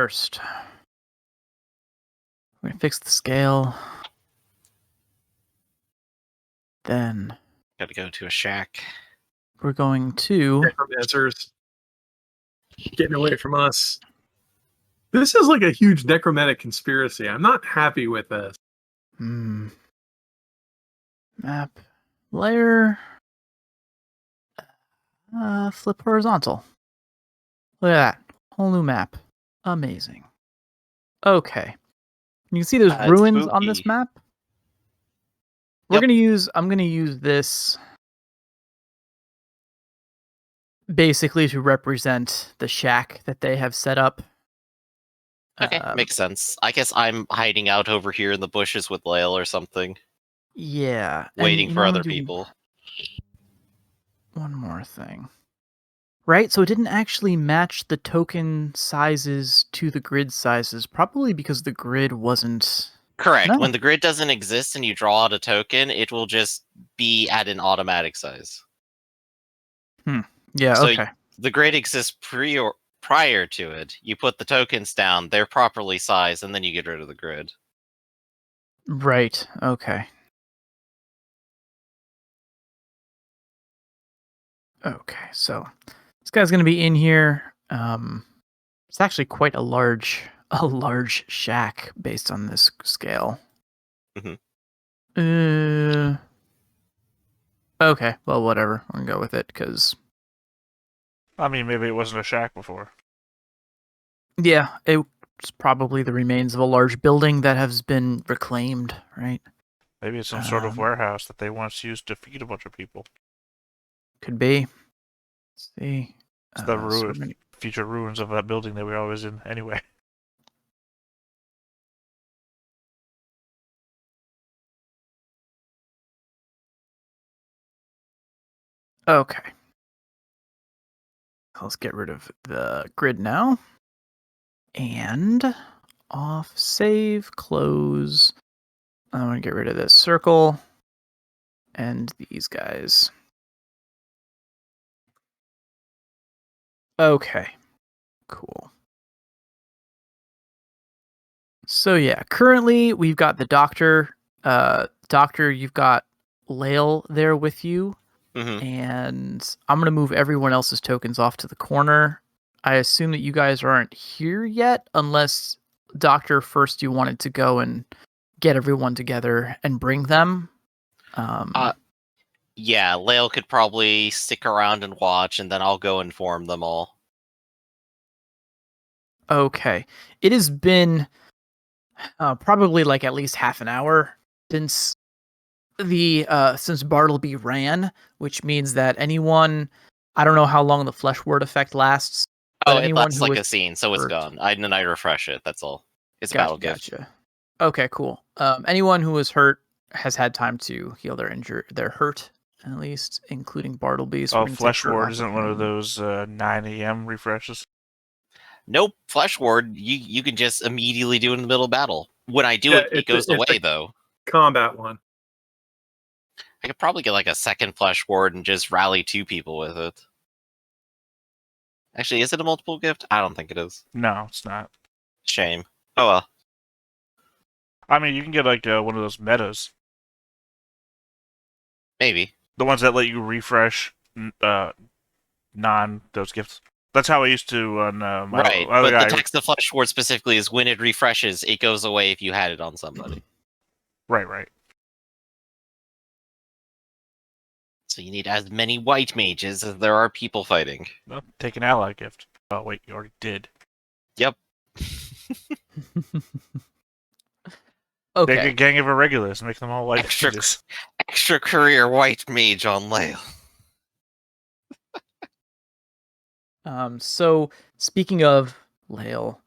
first. We're going to fix the scale. Then Gotta go to a shack. we're going to... Necromancers. Getting away from us. This is like a huge necromantic conspiracy. I'm not happy with this. Map. Layer. Flip horizontal. Look at that. Whole new map. Amazing. Okay. You can see there's ruins on this map. I'm gonna use this basically to represent the shack that they have set up. Okay, makes sense. I guess I'm hiding out over here in the bushes with Lael or something. Yeah. Waiting for other people. One more thing. Right, so it didn't actually match the token sizes to the grid sizes, probably because the grid wasn't... Correct. No. When the grid doesn't exist and you draw out a token, it will just be at an automatic size. Yeah, so okay. The grid exists prior to it. You put the tokens down, they're properly sized, and then you get rid of the grid. Right, okay. Okay, so this guy's going to be in here. It's actually quite a large shack based on this scale. Mm-hmm. Okay, well, whatever. I'm going to go with it, because... I mean, maybe it wasn't a shack before. Yeah, it's probably the remains of a large building that has been reclaimed, right? Maybe it's some sort of warehouse that they once used to feed a bunch of people. Could be. Let's see. It's the future ruins of that building that we're always in anyway. Okay. Let's get rid of the grid now. And off, save, close. I want to get rid of this circle and these guys. Okay, cool. So yeah, currently we've got the doctor. Doctor, you've got Lael there with you. And I'm going to move everyone else's tokens off to the corner. I assume that you guys aren't here yet, unless, Doctor, first you wanted to go and get everyone together and bring them. Yeah, Lael could probably stick around and watch, and then I'll go inform them all. Okay. It has been probably like at least half an hour since Bartleby ran, which means that anyone, I don't know how long the flesh word effect lasts. Oh, it lasts like a scene, so it's gone. I refresh it, that's all. It's a battle gift. Gotcha. Okay, cool. Anyone who was hurt has had time to heal their hurt, at least, including Bartleby. So flesh ward isn't one of those 9 a.m. refreshes? Nope, flesh ward, you can just immediately do it in the middle of battle. When I do it goes away, though. Combat one. I could probably get like a second flesh ward and just rally 2 people with it. Actually, is it a multiple gift? I don't think it is. No, it's not. Shame. Oh well. I mean, you can get like one of those metas. Maybe. The ones that let you refresh those gifts. That's how I used to on my right, other but guy. The text of flesh ward specifically is when it refreshes, it goes away if you had it on somebody. Right. So you need as many white mages as there are people fighting. Well, take an ally gift. Oh wait, you already did. Yep. Okay. Take a gang of irregulars and make them all white extra career white mage on Lael. So speaking of Lael,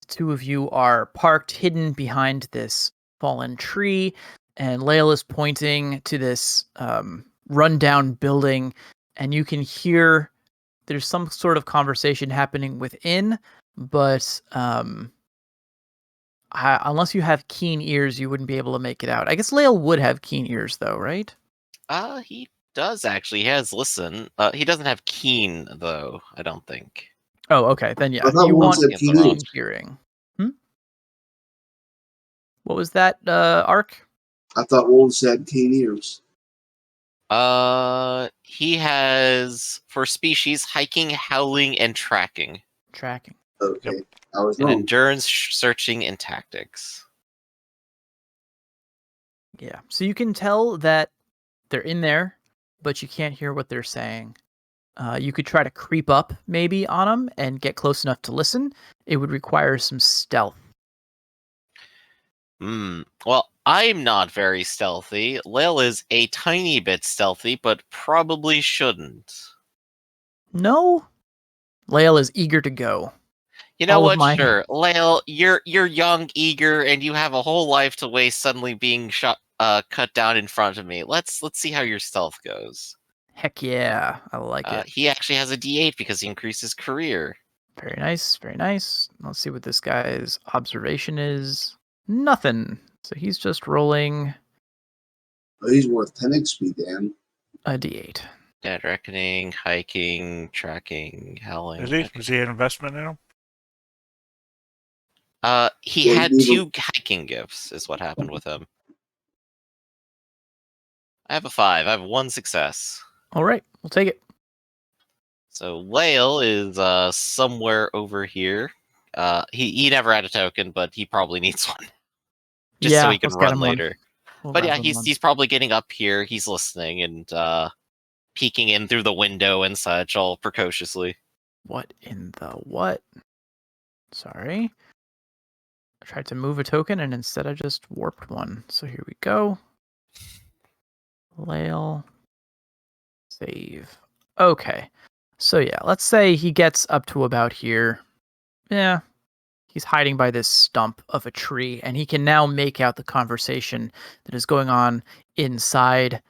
2 of you are parked hidden behind this fallen tree, and Lael is pointing to this rundown building, and you can hear there's some sort of conversation happening within, but unless you have keen ears, you wouldn't be able to make it out. I guess Lael would have keen ears, though, right? He does actually. He has listen. He doesn't have keen, though, I don't think. Oh, okay. Then yeah, I thought you one want said It's keen wrong. ears. hearing. What was that, Arc? I thought wolves had keen ears. He has for species hiking, howling, and tracking, Tracking. Okay, Yep. I was and wrong. endurance, searching, and tactics. Yeah. So you can tell that they're in there, but you can't hear what they're saying. You could try to creep up maybe on them and get close enough to listen. It would require some stealth. Well, I'm not very stealthy. Lael is a tiny bit stealthy, but probably shouldn't. No? Lael is eager to go. You know All of what? my- Sure, Lael, you're young, eager, and you have a whole life to waste suddenly being cut down in front of me. Let's see how your stealth goes. Heck yeah. I like it. He actually has a D8 because he increased his career. Very nice. Very nice. Let's see what this guy's observation is. Nothing. So he's just rolling Oh, he's worth 10 XP, Dan. a d8. Dead reckoning, hiking, tracking, howling. Is he? Okay. Is he an investment in him? He Well, had he 2 hiking gifts, is what happened with him. I have a 5. I have 1 success. All right. We'll take it. So Lael is somewhere over here. He never had a token, but he probably needs one. Just yeah, so he can let's get run him one. later. We'll But grab yeah, him he's one. he's probably getting up here. He's listening and peeking in through the window and such, all precociously. What in the what? Sorry. I tried to move a token and instead I just warped one. So here we go. Lael. Save. Okay. So yeah, let's say he gets up to about here. Yeah. He's hiding by this stump of a tree, and he can now make out the conversation that is going on inside.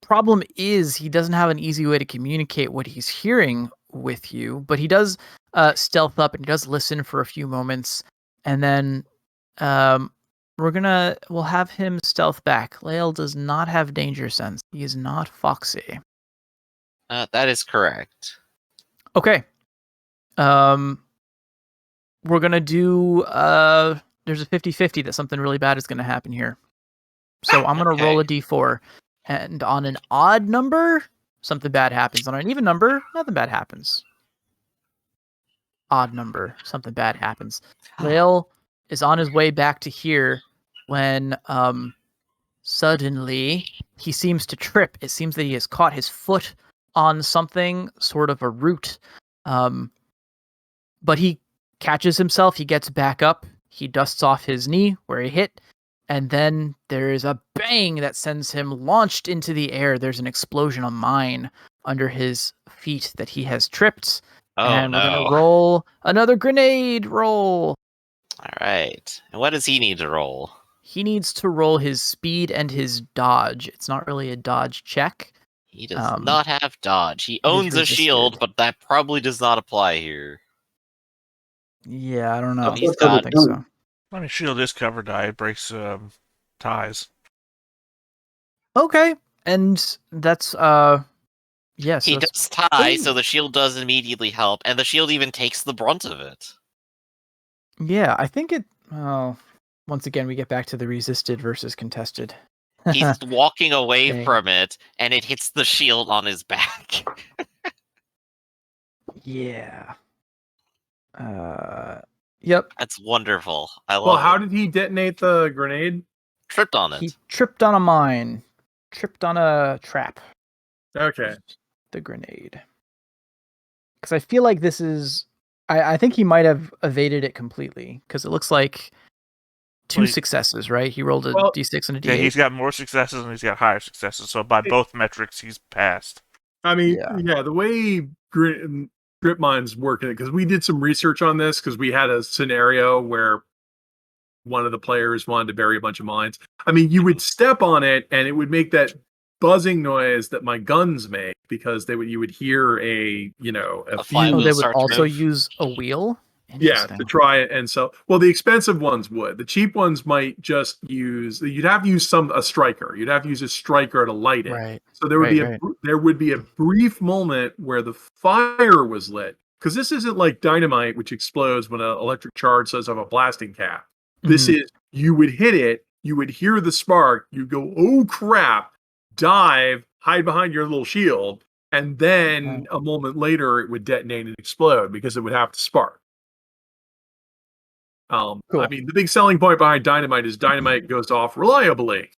Problem is, he doesn't have an easy way to communicate what he's hearing with you, but he does stealth up and he does listen for a few moments, and then we'll have him stealth back. Lael does not have danger sense. He is not foxy. That is correct. Okay. We're gonna do there's a 50-50 that something really bad is gonna happen here. So I'm gonna roll a d4, and on an odd number, something bad happens. On an even number, nothing bad happens. Odd number, something bad happens. Lael is on his way back to here when suddenly he seems to trip. It seems that he has caught his foot on something, sort of a root. But he catches himself, he gets back up, he dusts off his knee where he hit, and then there is a bang that sends him launched into the air. There's an explosion of mine under his feet that he has tripped. Oh, and we're no. going to roll another grenade roll. All right. And what does he need to roll? He needs to roll his speed and his dodge. It's not really a dodge check. He does not have dodge. He is owns a resisted. shield, but that probably does not apply here. Yeah, I don't know. he's I don't got- think so. I mean, shield is cover die. It breaks ties. Okay, and that's yes. He does tie, so the shield does immediately help, and the shield even takes the brunt of it. Yeah, I think it. Oh, once again, we get back to the resisted versus contested. He's walking away Dang. from it, and it hits the shield on his back. Yeah. Yep. That's wonderful. I love Well, it. how did he detonate the grenade? Tripped on it. He tripped on a mine. Tripped on a trap. Okay. The grenade. Because I feel like this is. I think he might have evaded it completely. Because it looks like two Well, he- successes, right? He rolled a Well, d6 and a d8. Yeah, he's got more successes and he's got higher successes. So by both metrics, he's passed. I mean, Yeah. yeah, the way grip mines work, because we did some research on this, because we had a scenario where one of the players wanted to bury a bunch of mines. I mean, you would step on it and it would make that buzzing noise that my guns make, because you would hear a A few. flywheel Oh, they would start to also move. use a wheel Yeah, to try it and sell. Well, the expensive ones would. The cheap ones might just use. You'd have to use a striker. You'd have to use a striker to light it. Right. So there would be a brief moment where the fire was lit, because this isn't like dynamite, which explodes when an electric charge says of a blasting cap. This is, you would hit it, you would hear the spark, you go, oh crap, dive, hide behind your little shield, and then a moment later it would detonate and explode because it would have to spark. Cool. I mean, the big selling point behind dynamite is dynamite goes off reliably.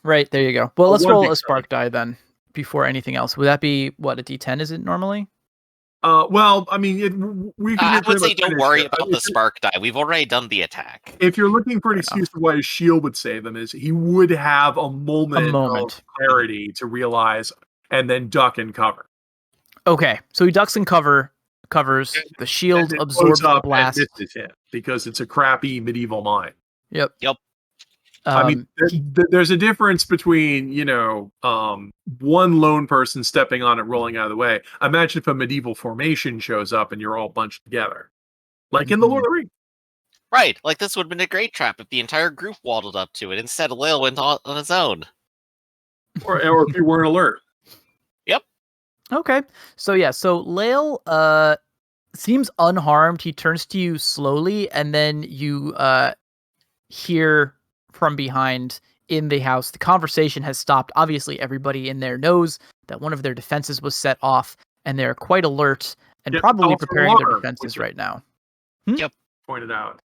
Right, there you go. Well, let's roll a spark die then before anything else. Would that be, what, a D10 is it normally? Well, I mean, I would say don't worry about the spark die. We've already done the attack. If you're looking for an excuse for why his shield would save him, is he would have a moment of clarity to realize and then duck and cover. Okay, so he ducks and covers. The shield absorbs the blast. And misses him because it's a crappy medieval mine. Yep. I mean, there's a difference between, one lone person stepping on it, rolling out of the way. Imagine if a medieval formation shows up and you're all bunched together, like in the Lord of the Rings. Right, like this would have been a great trap if the entire group waddled up to it. Instead, Lael went on his own. Or if you weren't alert. Yep. Okay, so Lael seems unharmed. He turns to you slowly, and then you hear from behind in the house. The conversation has stopped. Obviously, everybody in there knows that one of their defenses was set off, and they're quite alert and probably preparing their defenses right now. Yep. Pointed out.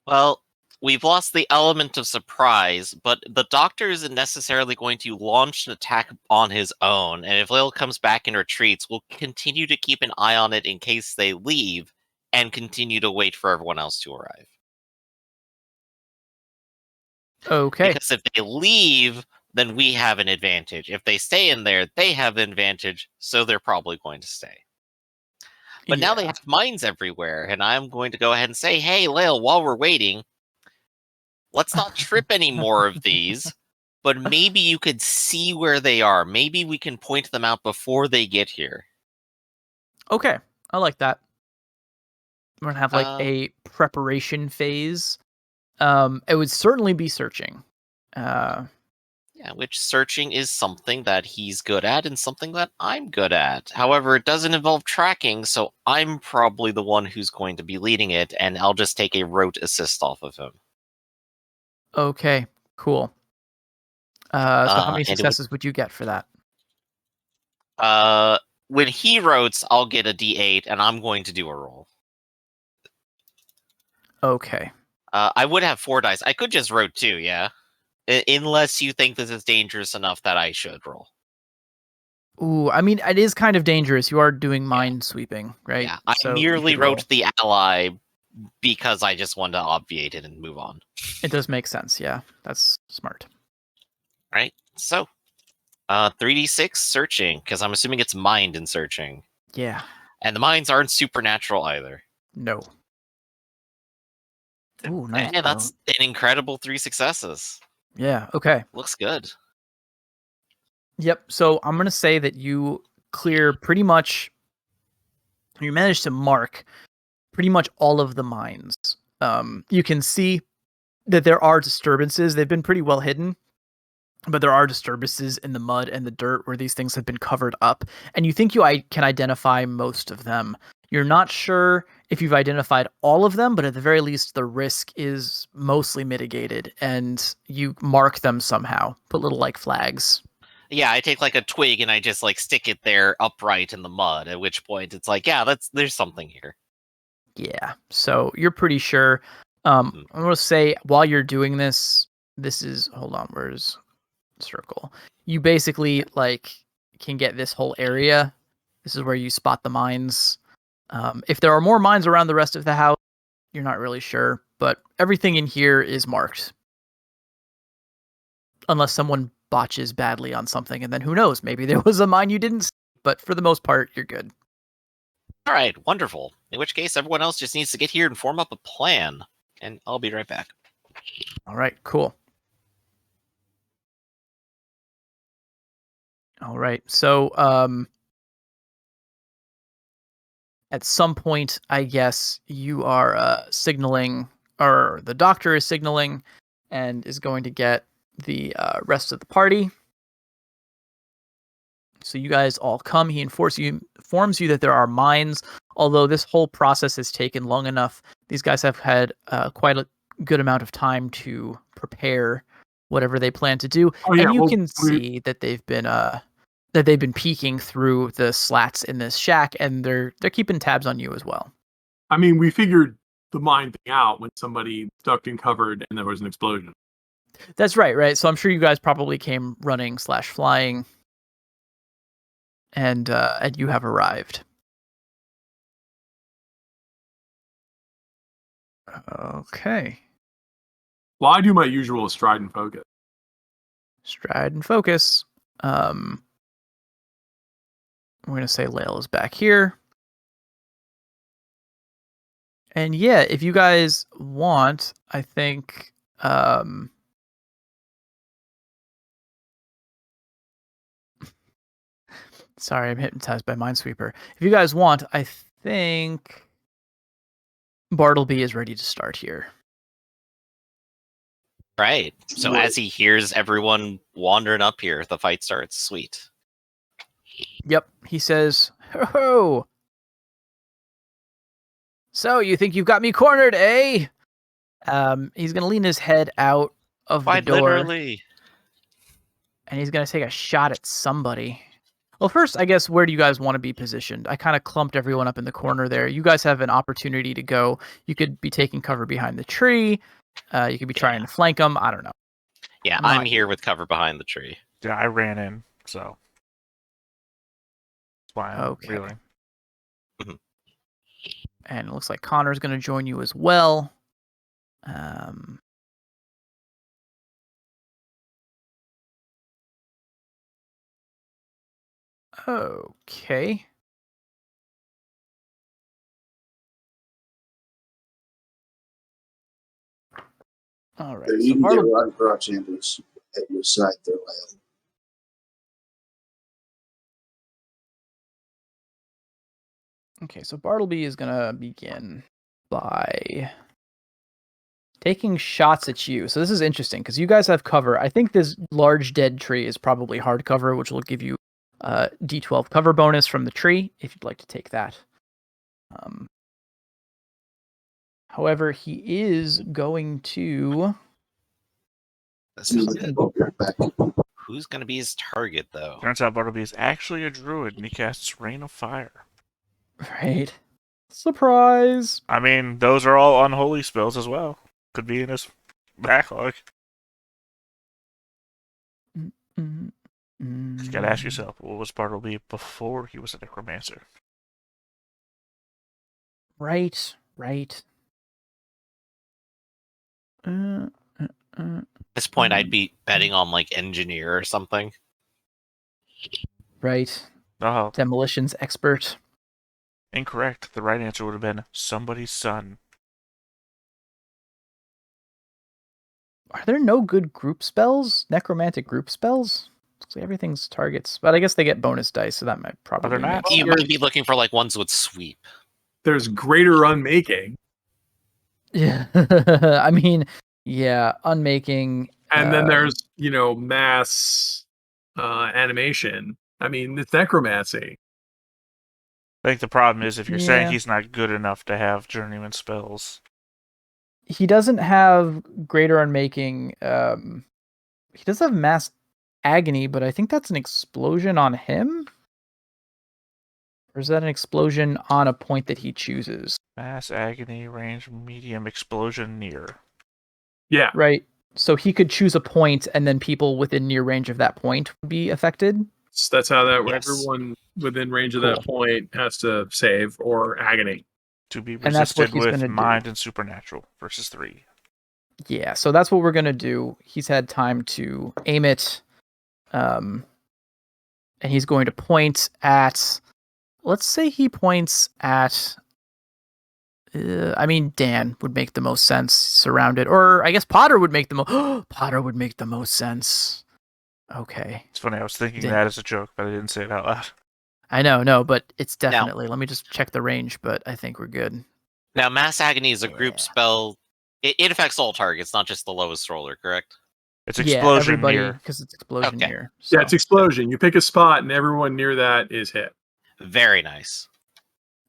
Well, we've lost the element of surprise, but the doctor isn't necessarily going to launch an attack on his own, and if Lael comes back and retreats, we'll continue to keep an eye on it in case they leave, and continue to wait for everyone else to arrive. Okay. Because if they leave, then we have an advantage. If they stay in there, they have an advantage, so they're probably going to stay. But now they have mines everywhere, and I'm going to go ahead and say, hey, Lael, while we're waiting, let's not trip any more of these, but maybe you could see where they are. Maybe we can point them out before they get here. Okay, I like that. We're going to have a preparation phase. It would certainly be searching. Which searching is something that he's good at and something that I'm good at. However, it doesn't involve tracking, so I'm probably the one who's going to be leading it, and I'll just take a rote assist off of him. Okay, cool. So how many successes would you get for that? When he rotes, I'll get a D8, and I'm going to do a roll. Okay. I would have 4 dice. I could just rote 2, yeah? Unless you think this is dangerous enough that I should roll. Ooh, I mean, it is kind of dangerous. You are doing mind sweeping, right? Yeah, I merely wrote the ally because I just wanted to obviate it and move on. It does make sense, yeah. That's smart. Right, so 3d6 searching, because I'm assuming it's mind in searching. Yeah. And the minds aren't supernatural either. No. Ooh, nice. And that's an incredible 3 successes. Yeah, okay. Looks good. Yep, so I'm going to say that you clear pretty much... You managed to mark pretty much all of the mines. You can see that there are disturbances. They've been pretty well hidden, but there are disturbances in the mud and the dirt where these things have been covered up, and you think you can identify most of them. You're not sure if you've identified all of them, but at the very least, the risk is mostly mitigated, and you mark them somehow. Put little, flags. Yeah, I take, a twig and I just, stick it there upright in the mud, at which point it's there's something here. Yeah, so you're pretty sure. I'm going to say, while you're doing this is... Hold on, where's circle? You basically, can get this whole area. This is where you spot the mines. If there are more mines around the rest of the house, you're not really sure, but everything in here is marked. Unless someone botches badly on something, and then who knows, maybe there was a mine you didn't see, but for the most part, you're good. All right, wonderful. In which case, everyone else just needs to get here and form up a plan, and I'll be right back. All right, cool. All right, so, at some point, I guess you are signaling, or the doctor is signaling, and is going to get the rest of the party. So you guys all come. He informs you that there are mines. Although this whole process has taken long enough, these guys have had quite a good amount of time to prepare whatever they plan to do. Oh, yeah, and you well, can see that they've been peeking through the slats in this shack, and they're keeping tabs on you as well. I mean, we figured the mine thing out when somebody ducked and covered and there was an explosion. That's right. So I'm sure you guys probably came running / flying. And you have arrived. Okay. Well, I do my usual stride and focus. Stride and focus. We're going to say Lael is back here. And yeah, if you guys want, I think... Sorry, I'm hypnotized by Minesweeper. If you guys want, I think Bartleby is ready to start here. Right. So as he hears everyone wandering up here, the fight starts. Sweet. Yep. He says, "Ho! So you think you've got me cornered, eh?" He's gonna lean his head out of Quite the door, literally. and he's gonna take a shot at somebody. Well, first, I guess, where do you guys want to be positioned? I kind of clumped everyone up in the corner there. You guys have an opportunity to go. You could be taking cover behind the tree. You could be trying to flank them. I don't know. Yeah, I'm here with cover behind the tree. Yeah, I ran in, so that's why I'm Okay. reeling. And it looks like Connor's going to join you as well. Okay. All right. You So can get Bartleby, right across into us at your side there, Lyle. okay, so Bartleby is going to begin by taking shots at you. So this is interesting because you guys have cover. I think this large dead tree is probably hard cover, which will give you D12 cover bonus from the tree if you'd like to take that. However, he is going to... Who's going to be his target, though? Turns out Bartleby is actually a druid, and he casts Rain of Fire. Right. Surprise! I mean, those are all unholy spells as well. Could be in his backlog. You gotta ask yourself, what was Bartleby before he was a necromancer? Right. At this point, I'd be betting on, like, engineer or something. Right. Oh, Demolitions expert. incorrect. The right answer would have been somebody's son. Are there no good group spells? Necromantic group spells? Looks like everything's targets. But I guess they get bonus dice, so that might probably they're not. make You might be looking for, like, ones with sweep. There's greater unmaking. Yeah. I mean, yeah, unmaking. And then there's, mass animation. I mean, it's necromancy. I think the problem is if you're saying Yeah. he's not good enough to have journeyman spells. He doesn't have greater unmaking. He does have mass agony, but I think that's an explosion on him. Or is that an explosion on a point that he chooses? Mass agony, range, medium, explosion, near. Yeah. Right. So he could choose a point, and then people within near range of that point would be affected. So that's how that Yes. everyone within range of Cool. that point has to save or agony. To be And that's what resisted he's with gonna do. mind and supernatural versus 3. Yeah, so that's what we're gonna do. He's had time to aim it, and he's going to point at. Let's say he points at. I mean, Dan would make the most sense. Surrounded, or I guess Potter would make the most. Potter would make the most sense. Okay. It's funny, I was thinking Dan. that as a joke, but I didn't say it out loud. I know, no, but it's definitely. Let me just check the range, but I think we're good. Now, Mass Agony is a group Yeah. spell. It affects all targets, not just the lowest roller, correct? It's explosion everybody, near. because it's explosion Okay. near. Yeah, it's explosion. You pick a spot, and everyone near that is hit. Very nice.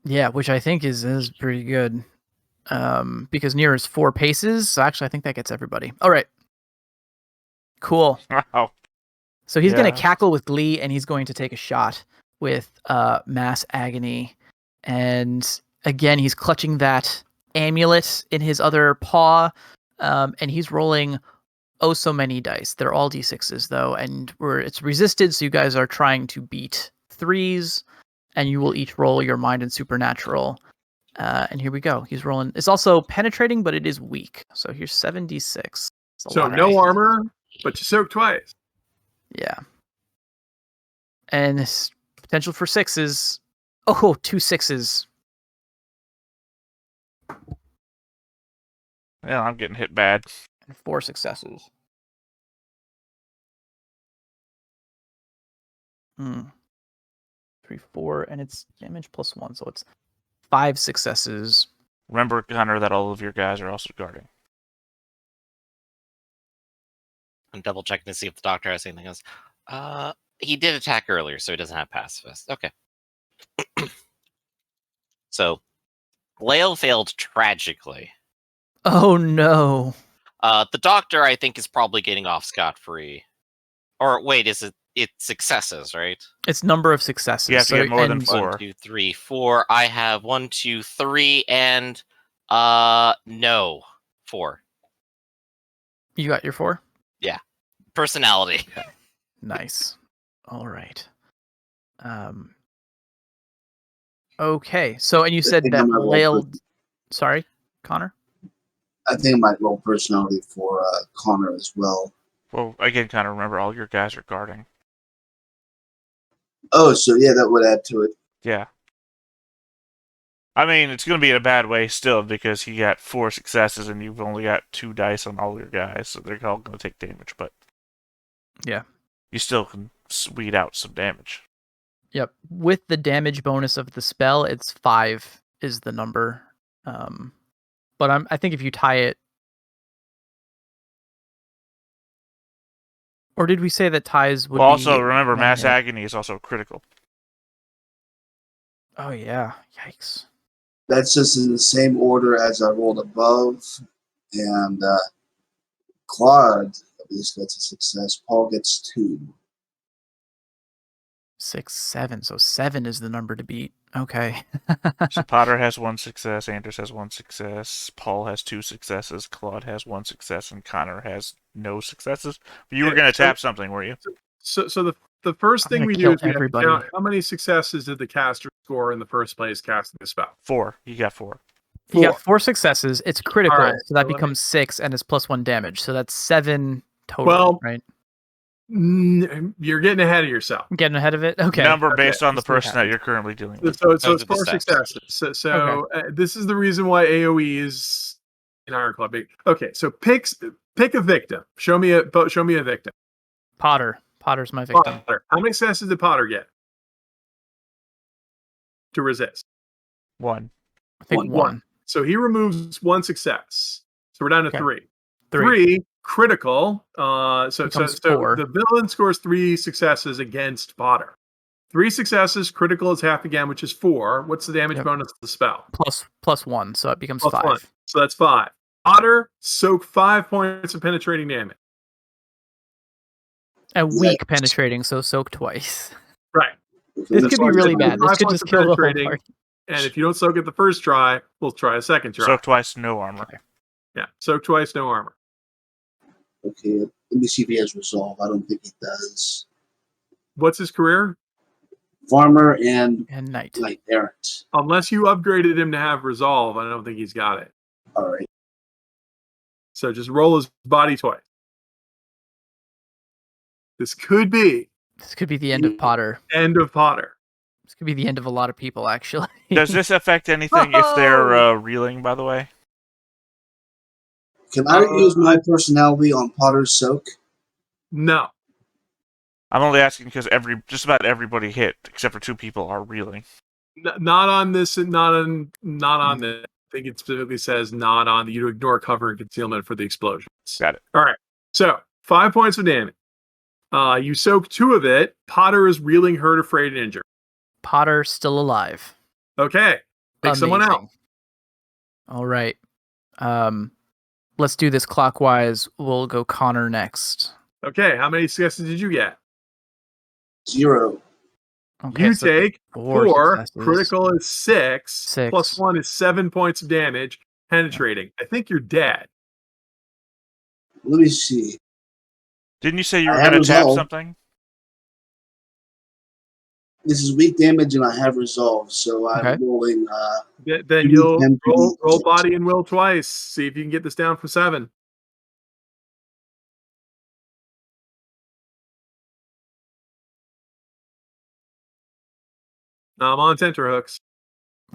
Yeah, which I think is pretty good. Because near is 4 paces. So actually, I think that gets everybody. All right. Cool. Wow. So he's going Yeah. to cackle with glee, and he's going to take a shot with Mass Agony. And again, he's clutching that amulet in his other paw, and he's rolling so many dice. They're all d6s, though, and it's resisted, so you guys are trying to beat 3s, and you will each roll your mind and supernatural. And here we go. He's rolling. It's also penetrating, but it is weak. So here's 7d6. So no armor, but you soak twice. Yeah. And this potential for 6s. Oh, 2 6s. Yeah, I'm getting hit bad. And 4 successes. 3, 4, and it's damage plus 1, so it's 5 successes. Remember, Connor, that all of your guys are also guarding. I'm double checking to see if the doctor has anything else. He did attack earlier, so he doesn't have pacifist. Okay. So, Lael failed tragically. Oh no. The doctor, I think, is probably getting off scot-free. Or wait, it's successes, right? It's number of successes. You have to get more than and 4. 1, 2, 3, 4. I have 1, 2, 3, and no, 4. You got your 4? Personality. Nice. All right. Okay. So, and you said think that I'm gonna roll Lael. Sorry, Connor. I think I might roll personality for Connor as well. Well, again, Connor, remember, all your guys are guarding. Oh, so yeah, that would add to it. Yeah. I mean, it's going to be in a bad way still because he got 4 successes and you've only got 2 dice on all your guys, so they're all going to take damage, but Yeah. you still can weed out some damage. Yep. With the damage bonus of the spell, it's 5 is the number. But I think if you tie it, or did we say that ties would Well, also, be remember, one Mass hit? Agony is also critical. Oh yeah. Yikes. That's just in the same order as I rolled above, and Claude at least gets a success. Paul gets 2. 6, 7. So 7 is the number to beat. Okay. So Potter has 1 success, Anders has 1 success, Paul has 2 successes, Claude has 1 success, and Connor has no successes. But you were going to tap something, were you? So the first I'm thing gonna we do kill is we have to everybody. count how many successes did the caster score in the first place casting the spell. 4. You got 4. You got 4 successes. It's critical, All right, so that so let becomes 6, and it's plus 1 damage. So that's 7 total. Well, right? You're getting ahead of yourself. I'm getting ahead of it. Okay. Number based on the Let's see what person that happens. you're currently dealing with. So it's Those are the 4 stats. successes. So this is the reason why AOE is in Ironclaw. Okay, so pick a victim. Show me a victim. Potter. Potter's my victim. Potter. How many successes did Potter get to resist? 1. I think 1. So he removes 1 success. So we're down to Okay. 3. 3. 3 critical. So Becomes 4. the villain scores 3 successes against Potter. 3 successes, critical is half again, which is 4. What's the damage bonus of the spell? Plus 1, so it becomes Plus 5. 1. So that's 5. Potter soak 5 points of penetrating damage. And weak penetrating, so soak twice. Right. This could be really bad. This 5 could points just of kill the whole penetrating, party. and if you don't soak it the first try, we'll try a second try. Soak twice, no armor. Yeah, soak twice, no armor. Okay, let me see if he has resolve. I don't think he does. What's his career? Farmer and Knight. Knight Errant. Unless you upgraded him to have resolve, I don't think he's got it. All right. So just roll his body twice. This could be the end of Potter. End of Potter. This could be the end of a lot of people, actually. Does this affect anything if they're reeling, by the way? Can I use my personality on Potter's soak? No. I'm only asking because just about everybody hit, except for 2 people, are reeling. Not on this, not on this. I think it specifically says not on the. You ignore cover and concealment for the explosions. Got it. All right. So 5 points of damage. You soak 2 of it. Potter is reeling, hurt, afraid, and injured. Potter still alive. Okay. Pick someone out. Amazing. All right. Let's do this clockwise. We'll go Connor next. Okay. How many successes did you get? 0. Okay, You so take 4. successes. Critical is 6. 6. Plus 1 is 7 points of damage. Penetrating. I think you're dead. Let me see. Didn't you say you I were have going to tap resolve. something? This is weak damage, and I have resolve, so I'm Okay. rolling. Then you'll 2d10, roll 2d6. body and will twice. See if you can get this down for 7. I'm on tenterhooks.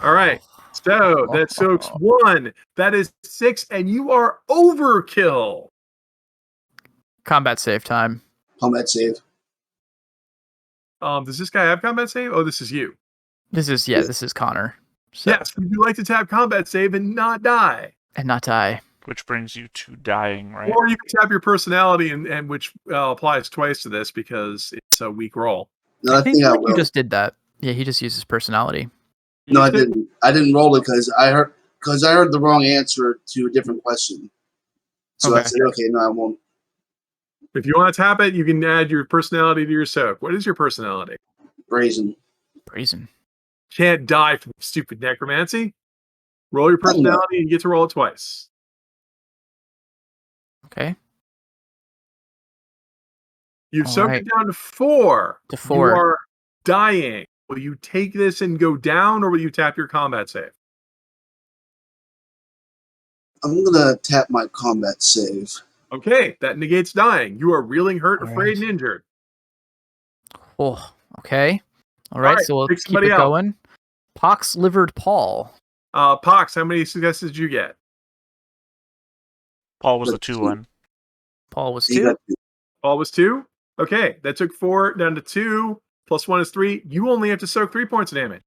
All right. So that soaks 1. That is 6, and you are overkill. Combat save time. Combat save. Does this guy have combat save? Oh, this is you. This is Connor. So, Yes. Would you like to tap combat save and not die? and not die. Which brings you to dying, right? Or you can tap your personality, and which applies twice to this because it's a weak roll. No, I think I like will. you just did that. Yeah, he just used his personality. No, I didn't. I didn't roll it because I heard the wrong answer to a different question. So I Okay. said, okay, no, I won't. If you want to tap it, you can add your personality to your soak. What is your personality? Brazen. Brazen. Can't die from stupid necromancy. Roll your personality and you get to roll it twice. Okay. You've All soaked right. it down to 4. To 4. You are dying. Will you take this and go down, or will you tap your combat save? I'm gonna tap my combat save. Okay, that negates dying. You are reeling, hurt, All afraid, right. and injured. Oh, okay. All right, right, so we'll pick keep somebody it else. going. Pox-livered Paul. Pox, how many successes did you get? Paul was the Let's 2 see. one. Paul was He 2. got All was 2? Okay, that took 4 down to 2. Plus 1 is 3. You only have to soak 3 points of damage.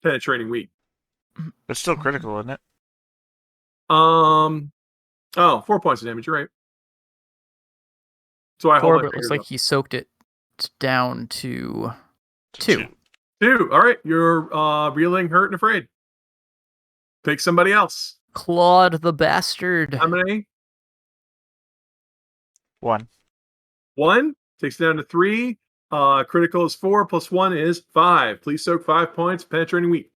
Penetrating weak. It's still critical, isn't it? 4 points of damage. You're right. So I 4, hold but my it looks fingers like up. he soaked it down to To 2. 2. All right, you're reeling, hurt, and afraid. Pick somebody else. Claude the Bastard. How many? 1. 1 takes it down to 3. Critical is 4 plus 1 is 5. Please soak 5 points. Penetrating weak.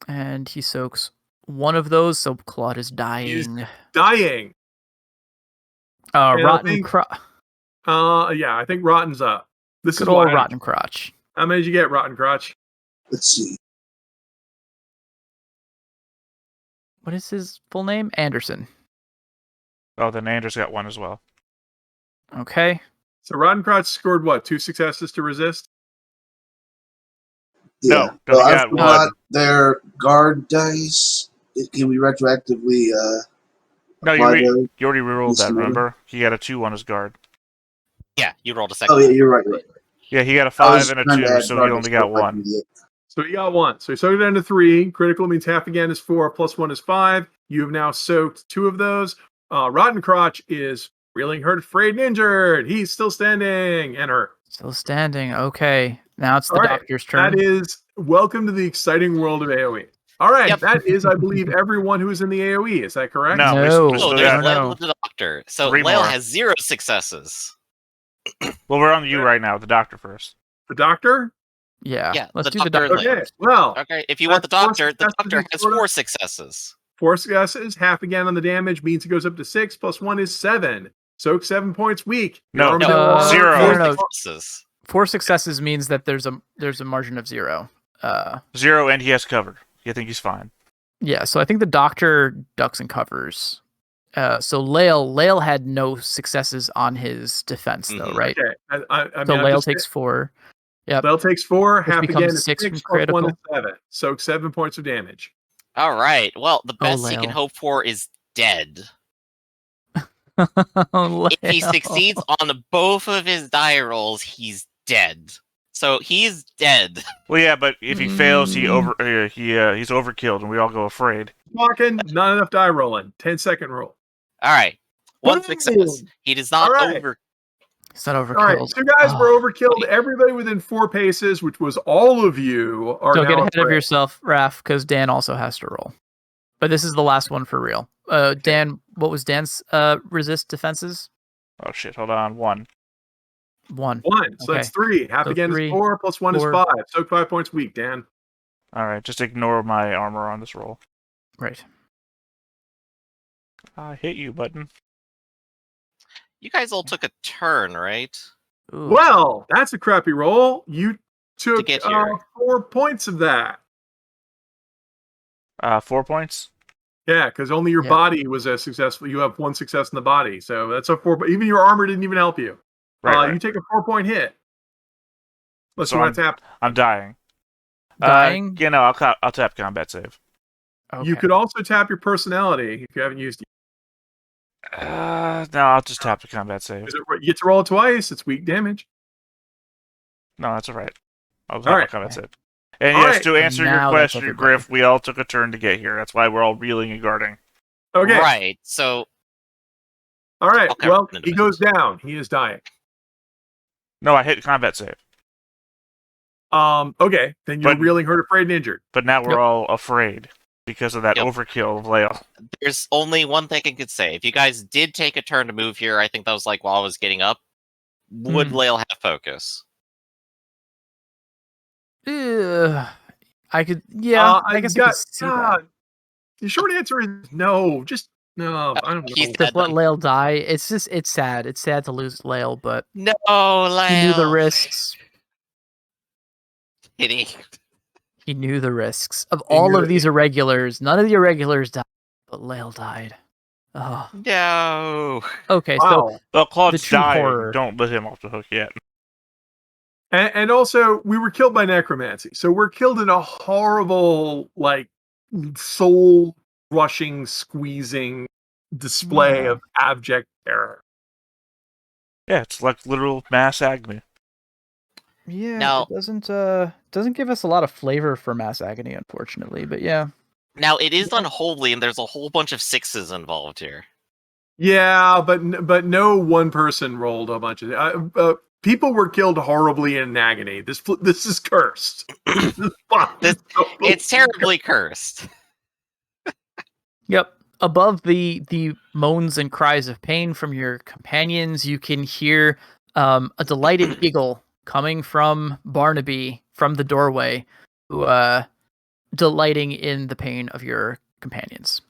And he soaks one of those, so Claude is dying. Dying. And I Rotten think- Crotch. Yeah, I think Rotten's up. This Good is old why. Rotten Crotch. How many did you get, Rotten Crotch? Let's see. What is his full name? Anderson. Oh, then Anders got 1 as well. Okay. So Rotten Crotch scored what? 2 successes to resist? Yeah. No, he I got forgot 1. their guard dice. Can we retroactively No, apply those? you already rerolled that, Dismay. remember? He got a 2 on his guard. Yeah, you rolled a second. Oh yeah, you're right. You're right. Yeah, he got a I was 5 and a trying to 2, add so he guard only dice, got but I 1. can get- So you got 1. So you soaked it down to 3. Critical means half again is 4. Plus 1 is 5. You have now soaked 2 of those. Rotten Crotch is reeling, hurt, afraid, and injured. He's still standing and hurt. Still standing. Okay. Now it's the All right, doctor's turn. That is welcome to the exciting world of AoE. All right, Yep. that is, I believe, everyone who is in the AoE. Is that correct? No, No. we Oh, still there's got... no. Lael the Doctor. So 3 Lael more. has 0 successes. Well, we're on you right now, the doctor first. The doctor? Yeah. Yeah, Let's the do the doctor doctor. Okay, first. well, Okay, if you want the That's 4 Doctor, the successes Doctor is has sort of- 4 successes. 4 successes, half again on the damage means it goes up to 6. Plus 1 is 7. Soak 7 points weak. No, Your No, armadillo armor- 0. no, 4 no. successes. 4 successes means that there's a margin of 0. 0, and he has covered. I think he's fine. Yeah, so I think the doctor ducks and covers. So Lael had no successes on his defense, though, Mhm. right? Okay, I mean, So I'm Lael just- takes 4. Yep. Lael takes 4, Which half becomes again is 6 6, from plus 1 is critical. 7. Soak 7 points of damage. All right. Well, the best you can Lael. hope for is dead. If he succeeds on both of his die rolls, he's dead. So he's dead. Well, yeah, but if he fails, he's overkilled, and we all go afraid. Walking, not enough die rolling. 10-second rule. All right, one Boom! success. He does not over. It's not overkilled. All right, so guys, we're overkilled. Everybody within 4 paces, which was all of you, are Don't now get ahead of afraid. yourself, Raph, because Dan also has to roll. But this is the last one for real. Dan, what was Dan's resist defenses? Oh shit! Hold on, 1. 1. 1. So Okay. that's 3. Half So again 3, is 4, plus 1 4. is 5. Soak 5 points weak, Dan. All right, just ignore my armor on this roll. Right. I hit you, button. You guys all took a turn, right? Ooh. Well, that's a crappy roll. You took get here. 4 points of that. 4 points. Yeah, because only your body was a successful. You have 1 success in the body, so that's a 4. But even your armor didn't even help you. Right. You take a 4-point hit. Let's see So what's happening. I'm dying. Dying? I'll tap combat save. Okay. You could also tap your personality if you haven't used it. No, I'll just tap the combat save. You get to roll it twice. It's weak damage. No, that's all right. I'll tap All my right. combat save. And All yes, right. to answer your Now that's question, everybody. Griff, we all took a turn to get here. That's why we're all reeling and guarding. Okay. Right. So All right. Okay, Well, in a he minute. goes down. He is dying. No, I hit combat save. Okay. Then you're But- reeling, hurt, afraid, and injured. But now we're Yep. all afraid because of that Yep. overkill of Lael. there's only one thing I could say. If you guys did take a turn to move here, I think that was like while I was getting up. Would Lael have focus? Ugh. I could, yeah, I guess I could see that. God. The short answer is no. Just no. I don't He's know. dead. Just let Lael die. It's just, it's sad. It's sad to lose Lael, but No, Lael. he knew the risks. Hitting. He knew the risks of He all knew of it. these irregulars. None of the irregulars died, but Lael died. Oh, No. okay. So Wow. Well, Claude's true dying. horror. Don't let him off the hook yet. And also, we were killed by necromancy. So we're killed in a horrible, like, soul-crushing, squeezing display Yeah. of abject terror. Yeah, it's like literal mass agony. yeah, Now- it doesn't give us a lot of flavor for mass agony, unfortunately. But yeah, Now it is unholy, and there's a whole bunch of 6s involved here. Yeah, but no one person rolled a bunch of... people were killed horribly in agony. This is cursed. This is fucking It's terribly cursed. yep. Above the moans and cries of pain from your companions, you can hear a delighted giggle coming from Barnaby from the doorway, who delighting in the pain of your companions.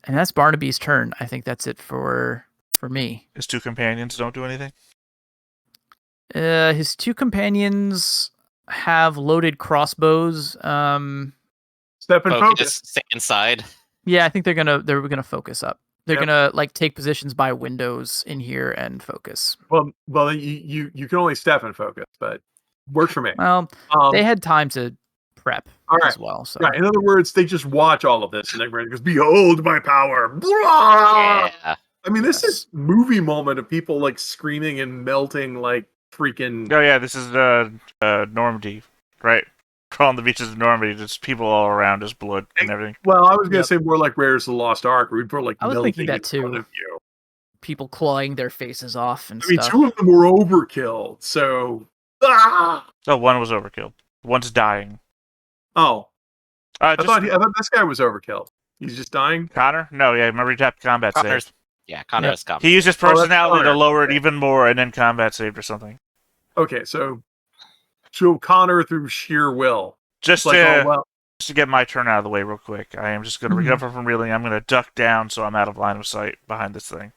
And that's Barnaby's turn. I think that's it for me. His 2 companions don't do anything. His 2 companions have loaded crossbows. Step and focus. Stay inside. Yeah, I think they're gonna focus up. They're Yep. gonna like take positions by windows in here and focus. Well, you can only step and focus, but works for me. Well, Um, they had time to prep all right. as well. So Right. In other words, they just watch all of this and everybody goes, "Behold my power!" Blah! Yeah. I mean, this Yes. is movie moment of people like screaming and melting like freaking. Oh yeah, this is Normandy, right? On the beaches of Normandy, just people all around, just blood and everything. Well, I was gonna Yep. say more like Raiders of the Lost Ark, where people are like I was melting thinking that in front too. of you. people clawing their faces off and I mean, stuff. 2 of them were overkill, so. Ah! Oh, 1 was overkilled. 1's dying. Oh, I Just thought this guy was overkill. He's just dying. Connor? No, yeah, remember he tapped combat Connor's, save. yeah, Connor Yep. has come. He used his Oh, that's personality to Connor. lower it Okay. even more, and then combat saved or something. Okay, so Connor through sheer will. Just It's like, to, oh well. just to get my turn out of the way real quick, I am just going to recover from reeling. I'm going to duck down so I'm out of line of sight behind this thing.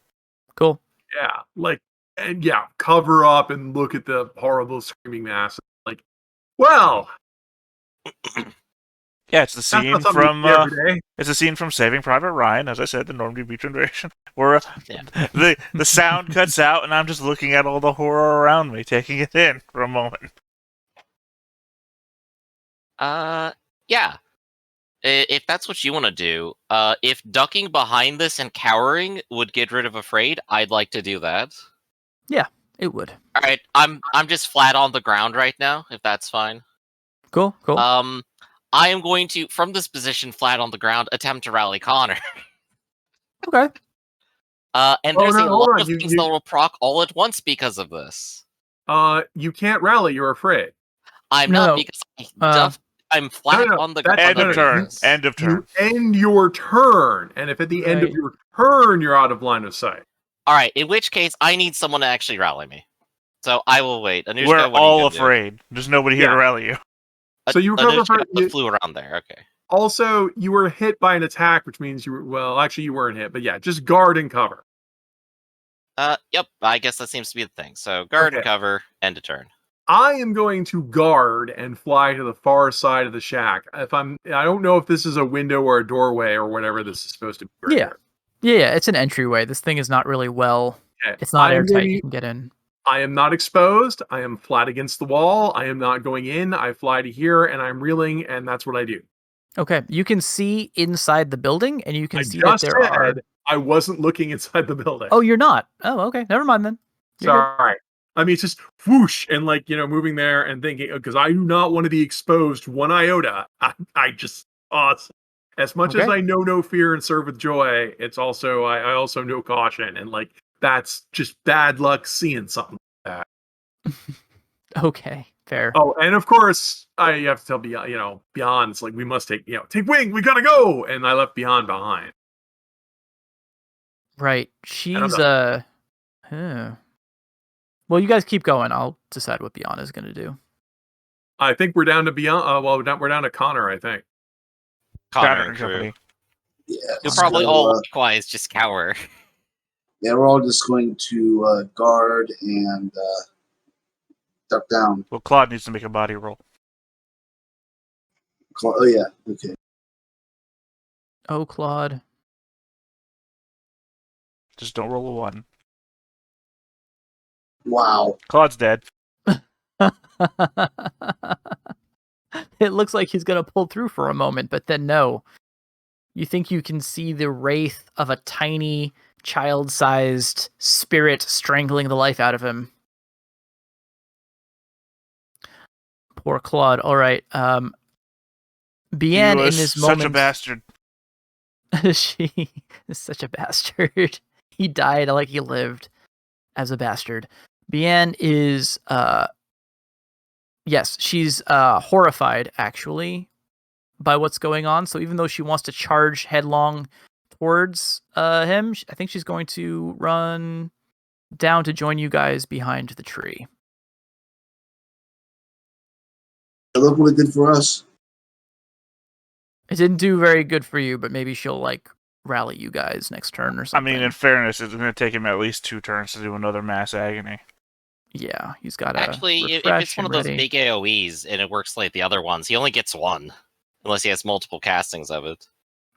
Cool. Yeah, cover up and look at the horrible screaming mass. Like, well, Yeah, it's the that's scene not something from you see every day. it's a scene from Saving Private Ryan, as I said, the Normandy Beach invasion, where Yeah. the sound cuts out and I'm just looking at all the horror around me, taking it in for a moment. Yeah. If that's what you want to do, if ducking behind this and cowering would get rid of afraid, I'd like to do that. Yeah, it would. All right, I'm just flat on the ground right now, if that's fine. Cool. I am going to, from this position, flat on the ground, attempt to rally Connor. Okay. And there's a lot of things that will proc all at once because of this. You can't rally. You're afraid. I'm not because I'm flat on the ground. End of turn. End of turn. You end your turn, and if at the end of your turn you're out of line of sight. All right. In which case, I need someone to actually rally me. So I will wait. Anushka, we're what all are you afraid. do? There's nobody here to rally you. So you recover from flew around there. Okay. Also, you were hit by an attack, which means you were actually you weren't hit, but yeah, just guard and cover. Yep. I guess that seems to be the thing. So guard and cover, end of turn. I am going to guard and fly to the far side of the shack. I don't know if this is a window or a doorway or whatever this is supposed to be. Yeah, it's an entryway. This thing is not really it's not airtight. You can get in. I am not exposed. I am flat against the wall. I am not going in. I fly to here and I'm reeling, and that's what I do. Okay, you can see inside the building, and you can see that there are. I wasn't looking inside the building. Oh, you're not. Oh, okay. Never mind then. Sorry. I mean, it's just whoosh and moving there and thinking, because I do not want to be exposed one iota. I just as much as I know no fear and serve with joy, it's also I also know caution, and that's just bad luck seeing something like that. Okay, fair. Oh, and of course I have to tell Beyond, it's like we must take wing, we gotta go, and I left Beyond behind. Right, she's Well, you guys keep going. I'll decide what Beyond is going to do. I think we're down to Beyond. We're down to Connor. I think Connor and crew. Yeah, you'll probably all likewise just cower. Yeah, we're all just going to guard and duck down. Well, Claude needs to make a body roll. Oh yeah, okay. Oh, Claude. Just don't roll a 1. Wow. Claude's dead. It looks like he's going to pull through for a moment, but then no. You think you can see the wraith of a tiny, child-sized spirit strangling the life out of him. Poor Claude. All right. Bien in this moment... such a bastard. She is such a bastard. He died like he lived as a bastard. Bien is, yes, she's horrified, actually, by what's going on. So even though she wants to charge headlong towards him, I think she's going to run down to join you guys behind the tree. Look what it did for us. It didn't do very good for you, but maybe she'll, rally you guys next turn or something. I mean, in fairness, it's going to take him at least 2 turns to do another mass agony. Yeah, he's got to actually, if it's one of those big AoEs and it works like the other ones, he only gets 1. Unless he has multiple castings of it.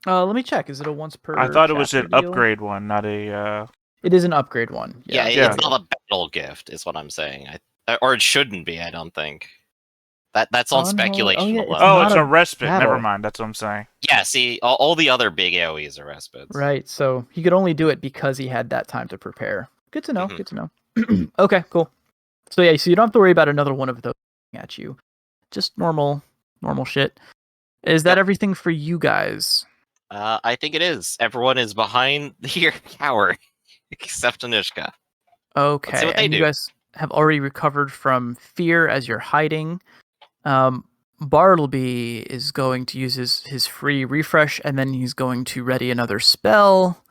Let me check. Is it a once per I thought it was an deal? upgrade one, not a... It is an upgrade one. Yeah, it's not a battle gift, is what I'm saying. Or it shouldn't be, I don't think. That's on speculation alone. Oh, it's a respite. Battle. Never mind, that's what I'm saying. Yeah, see, all the other big AoEs are respites. Right, so he could only do it because he had that time to prepare. Good to know, good to know. Okay, cool. So yeah, so you don't have to worry about another one of those at you. Just normal shit. Is that everything for you guys? I think it is. Everyone is behind your tower, except Anushka. Okay, Let's see what they do. You guys have already recovered from fear as you're hiding. Bartleby is going to use his free refresh, and then he's going to ready another spell.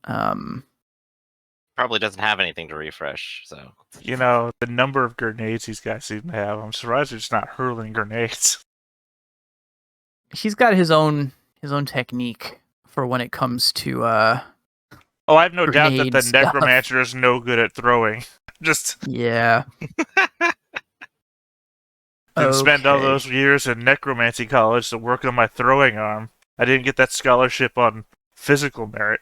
Probably doesn't have anything to refresh, so... The number of grenades these guys seem to have, I'm surprised they're just not hurling grenades. He's got his own technique for when it comes to I have no doubt that the necromancer is no good at throwing. Just yeah. Didn't spend all those years in necromancy college to work on my throwing arm. I didn't get that scholarship on physical merit.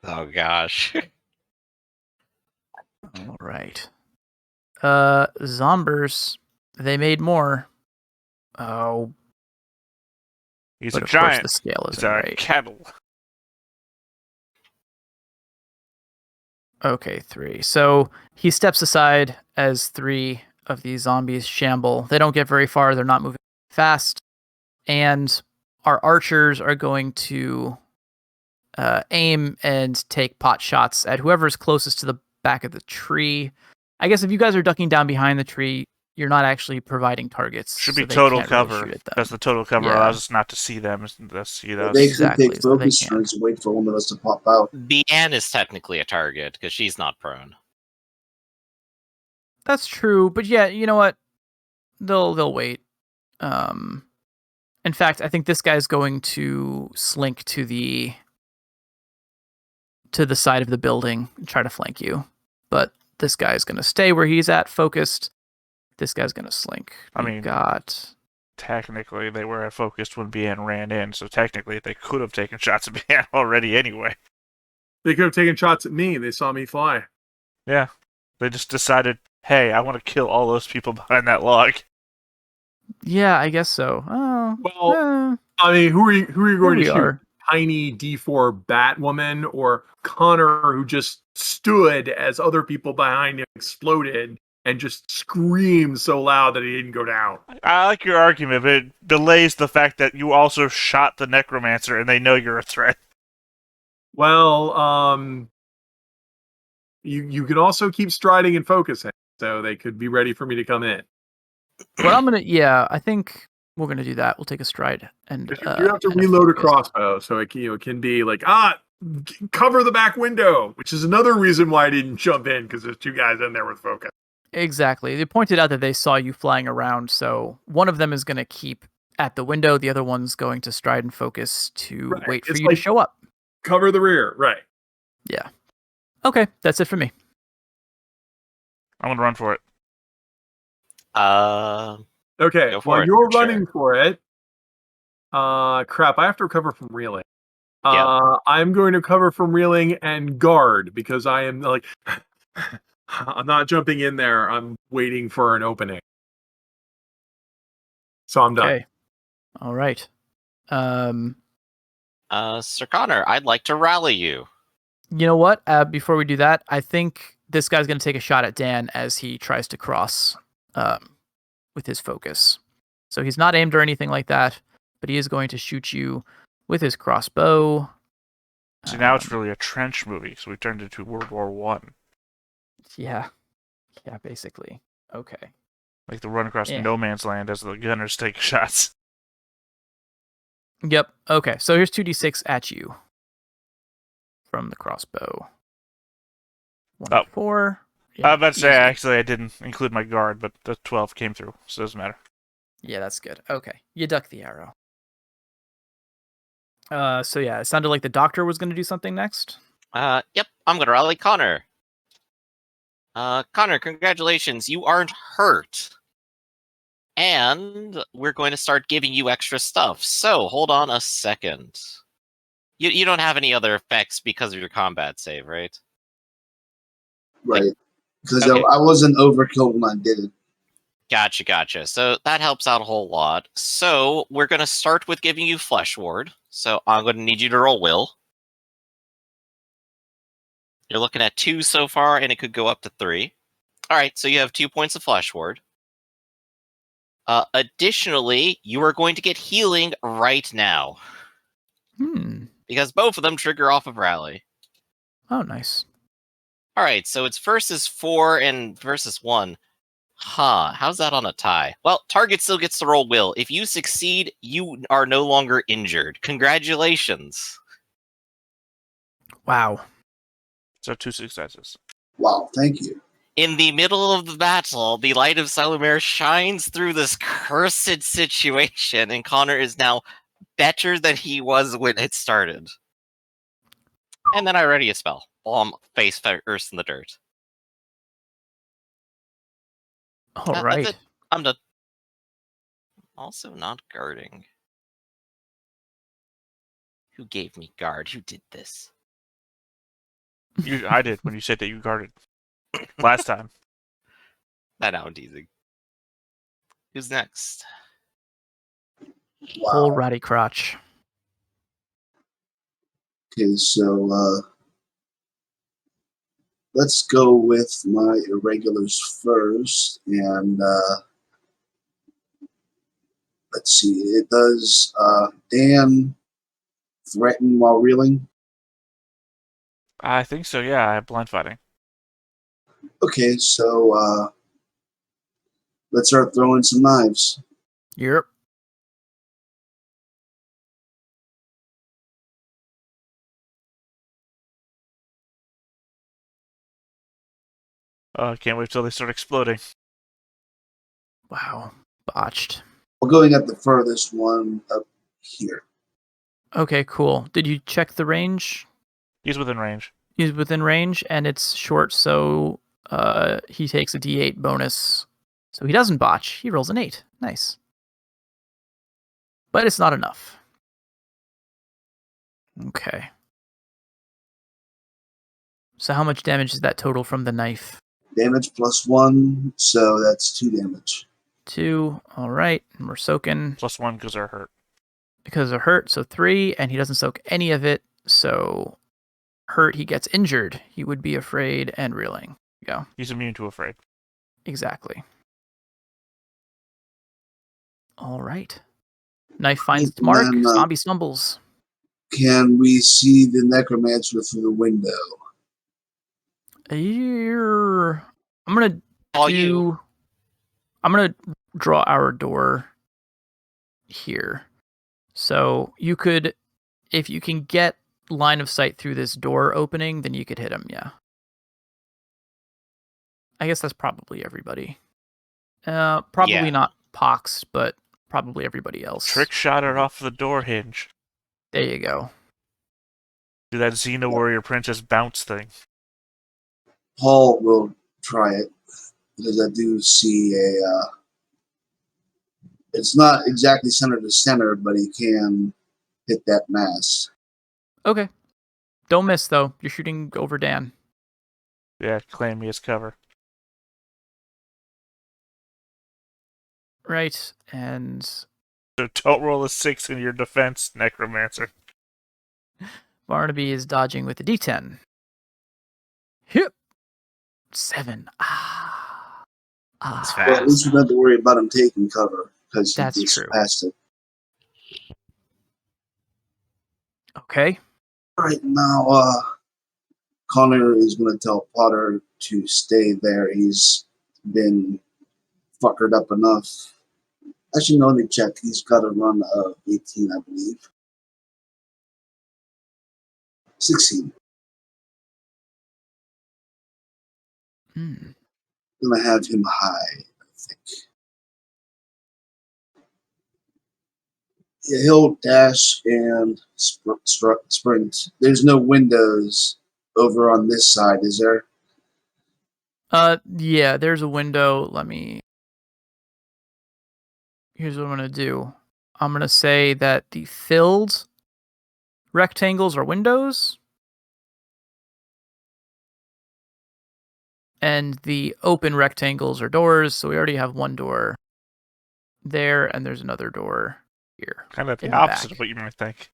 Oh gosh. All right. Zombers, they made more. Oh. He's but a of giant. course the scale He's isn't a right. cattle. Okay, 3. So he steps aside as 3 of these zombies shamble. They don't get very far. They're not moving fast. And our archers are going to aim and take pot shots at whoever's closest to the back of the tree. I guess if you guys are ducking down behind the tree, you're not actually providing targets. Should so be they total can't really cover. shoot at them. Because the total cover Yeah. allows us not to see them. See Well, us. they Exactly, could take so they focus can't. turns and wait for one of us to pop out. Leanne is technically a target because she's not prone. That's true, but yeah, you know what? They'll wait. In fact, I think this guy's going to slink to the side of the building and try to flank you. But this guy's going to stay where he's at, focused. This guy's going to slink. I mean, technically, they were focused when Bian ran in, so technically they could have taken shots at Bian already anyway. They could have taken shots at me. They saw me fly. Yeah. They just decided, hey, I want to kill all those people behind that log. Yeah, I guess so. Oh, Well, I mean, who are you going to shoot? are. Tiny D4 Batwoman or Connor, who just stood as other people behind him exploded and just screamed so loud that he didn't go down. I like your argument, but it delays the fact that you also shot the necromancer and they know you're a threat. Well, you can also keep striding and focusing, so they could be ready for me to come in. Well, I think we're gonna do that. We'll take a stride and You have to reload a crossbow, so it can be like cover the back window, which is another reason why I didn't jump in because there's 2 guys in there with focus. Exactly. They pointed out that they saw you flying around, so one of them is gonna keep at the window. The other one's going to stride and focus to wait for you to show up. Cover the rear, right? Yeah. Okay, that's it for me. I'm gonna run for it. Okay, Go for while it, you're sure. running for it, crap, I have to recover from reeling. Yeah. I'm going to cover from reeling and guard because I am like, I'm not jumping in there. I'm waiting for an opening. So I'm done. Okay. All right. Sir Connor, I'd like to rally you. You know what? Before we do that, I think this guy's going to take a shot at Dan as he tries to cross with his focus. So he's not aimed or anything like that, but he is going to shoot you with his crossbow. See, now it's really a trench movie, so we turned into World War One. Yeah, basically. Okay. Like the run across no man's land as the gunners take shots. Yep. Okay, so here's 2d6 at you from the crossbow. 1 4. Yeah, I was about to say, actually, I didn't include my guard, but the 12 came through, so it doesn't matter. Yeah, that's good. Okay, you duck the arrow. So yeah, it sounded like the doctor was going to do something next. Yep, I'm going to rally Connor. Connor, congratulations, you aren't hurt. And we're going to start giving you extra stuff. So, hold on a second. You don't have any other effects because of your combat save, right? Right. Because okay. I wasn't overkill when I did it. Gotcha. So that helps out a whole lot. So we're going to start with giving you Flesh Ward. So I'm going to need you to roll Will. You're looking at 2 so far, and it could go up to 3. All right, so you have 2 points of Flesh Ward. Additionally, you are going to get healing right now. Because both of them trigger off of Rally. Oh, nice. All right, so it's versus 4 and versus 1. How's that on a tie? Well, target still gets to roll Will. If you succeed, you are no longer injured. Congratulations. Wow. So 2 successes. Wow, thank you. In the middle of the battle, the light of Salomere shines through this cursed situation, and Connor is now better than he was when it started. And then I ready a spell. While I'm face first in the dirt. All right. That's it. I'm done. Also not guarding. Who gave me guard? Who did this? I did when you said that you guarded last time. That now I'm teasing. Who's next? Whole Wow. ratty crotch. Okay, so let's go with my irregulars first, and let's see. It does Dan threaten while reeling? I think so, yeah. I have blind fighting. Okay, so let's start throwing some knives. Yep. Can't wait till they start exploding. Wow. Botched. We're going at the furthest one up here. Okay, cool. Did you check the range? He's within range. He's within range, and it's short, so he takes a D8 bonus. So he doesn't botch. He rolls an 8. Nice. But it's not enough. Okay. So how much damage is that total from the knife? Damage +1, so that's 2 damage. 2. All right. And we're soaking +1 because they're hurt. because of hurt, so 3, and he doesn't soak any of it, so hurt, he gets injured. He would be afraid and reeling. Go. He's immune to afraid. Exactly. All right. Knife finds its mark. And then, Zombie stumbles. Can we see the necromancer through the window? I'm gonna All you. I'm gonna draw our door here. So you could, if you can get line of sight through this door opening, then you could hit him. Yeah. I guess that's probably everybody. Probably Yeah. not Pox, but probably everybody else. Trick shot it off the door hinge. There you go. Do that Xena Warrior Princess bounce thing. Paul will try it, because I do see a... it's not exactly center to center, but he can hit that mass. Okay. Don't miss, though. You're shooting over Dan. Yeah, claim me as cover. Right, and So don't roll a 6 in your defense, Necromancer. Barnaby is dodging with a D10. Hip. 7. That's Well, at least fast. we don't have to worry about him taking cover, because he That's just true. passed it. Okay. All right, now Connor is going to tell Potter to stay there. He's been fuckered up enough. Actually, no, let me check. He's got a run of 18, I believe. 16. Hmm. Gonna have him high, I think. Yeah, he'll dash and sprint. There's no windows over on this side, is there? Yeah, there's a window. Here's what I'm gonna do. I'm gonna say that the filled rectangles are windows, and the open rectangles are doors. So we already have one door there, and there's another door here. Kind of in the the opposite back. of what you might think.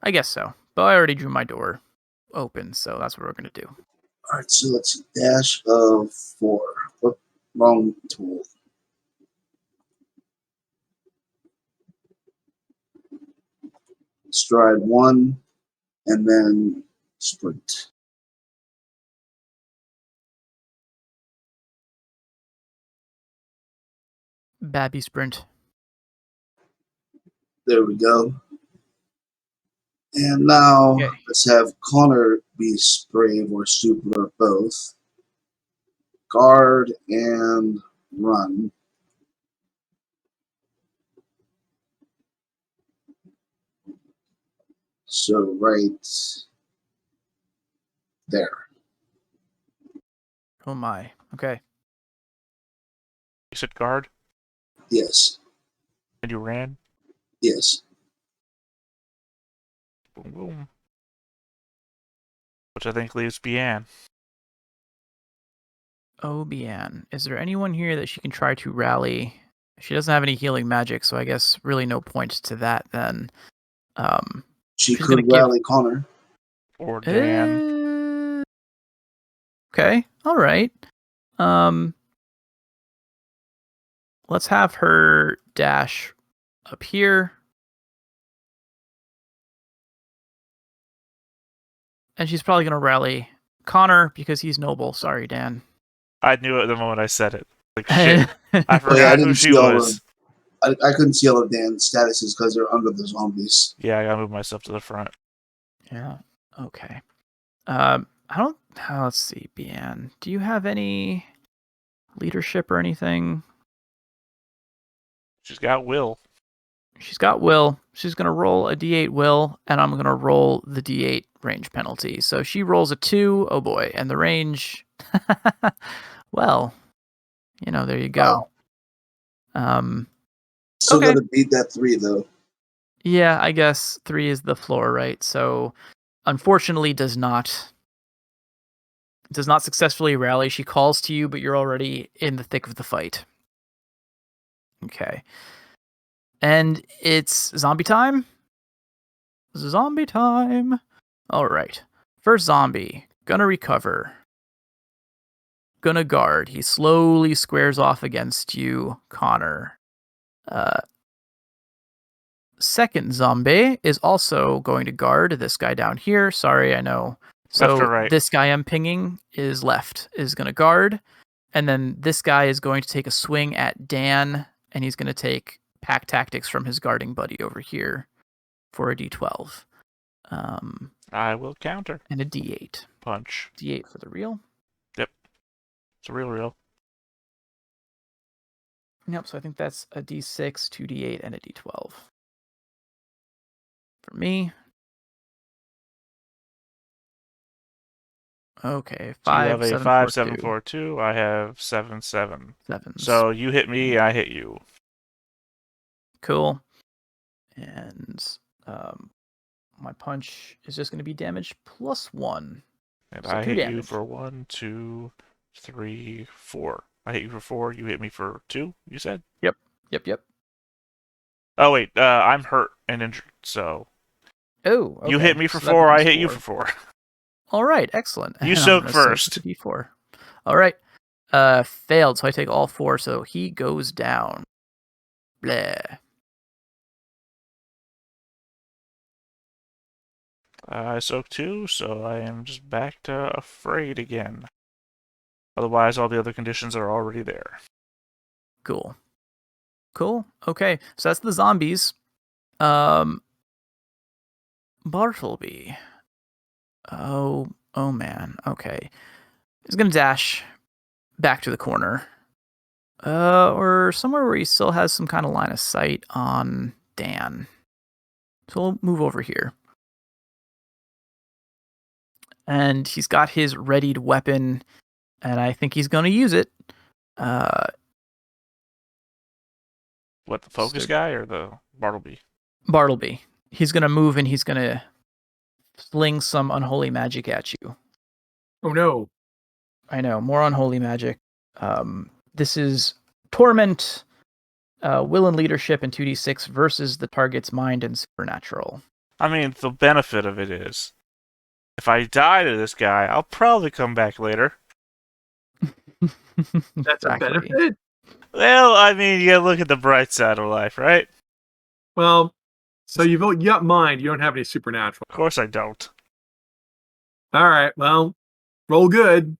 I guess so. But I already drew my door open, so that's what we're gonna do. All right, so let's see. Dash of 4. What? Wrong tool. Stride 1, and then sprint. Babby sprint. There we go. And now Okay. let's have Connor be brave or stupid or both. Guard and run. So right there. Oh my. Okay. You said guard, Yes. and you ran. Yes. Boom, boom. Which I think leaves Bian. Oh, Bian. Is there anyone here that she can try to rally She doesn't have any healing magic, so I guess really no point to that then. She she's could gonna give- rally Connor. Or Dan. Okay, all right. Let's have her dash up here. And she's probably going to rally Connor because he's noble. Sorry, Dan. I knew it the moment I said it. Like, shit. I forgot who she see all was. I couldn't see all of Dan's statuses because they're under the zombies. Yeah, I gotta move myself to the front. Yeah. Okay. Let's see, Bian. Do you have any leadership or anything? She's got will. She's got will. She's going to roll a d8 will, and I'm going to roll the d8 range penalty. So she rolls a 2. Oh boy. And the range, well, there you go. Wow. Still okay. gotta beat that 3 though. Yeah, I guess 3 is the floor, right? So unfortunately does not successfully rally. She calls to you, but you're already in the thick of the fight. Okay. And it's zombie time? Zombie time. All right. First zombie. Gonna recover. Gonna guard. He slowly squares off against you, Connor. Second zombie is also going to guard this guy down here. Sorry, I know. So Left or right? This guy I'm pinging is left, is going to guard. And then this guy is going to take a swing at Dan, and he's going to take pack tactics from his guarding buddy over here for a d12. I will counter. And a d8. Punch. D8 for the real. Yep. It's a real. Yep, so I think that's a d6, 2d8, and a d12. For me. Okay, 5, you have a 7, 5, 4, 7, 2. 4, 2. I have 7, 7. Sevens. So you hit me, I hit you. Cool. And my punch is just going to be damage +1. And So I 2 hit damage. you for 1, 2, 3, 4. I hit you for 4. You hit me for 2. You said. Yep. Oh wait, I'm hurt and injured. So. Oh. Okay. You hit me for So that 4. I becomes hit you 4. for 4. All right. Excellent. You And I'm soak gonna first. soak the d4. All right. Failed. So I take all 4. So he goes down. Bleh. I soak 2, so I am just back to afraid again. Otherwise, all the other conditions are already there. Cool. Okay. So that's the zombies. Bartleby. Oh man. Okay. He's gonna dash back to the corner. Or somewhere where he still has some kind of line of sight on Dan. So we'll move over here. And he's got his readied weapon, and I think he's gonna use it. What, the focus guy or the Bartleby? Bartleby. He's gonna move and he's gonna fling some unholy magic at you. Oh no. I know, more unholy magic. This is Torment, Will and Leadership, and 2d6 versus the target's mind and supernatural. I mean, the benefit of it is, if I die to this guy, I'll probably come back later. That's Exactly. a benefit? Well, I mean, you gotta look at the bright side of life, right? Well, so you got mind, you don't have any supernatural. Of course I don't. All right, well, roll good.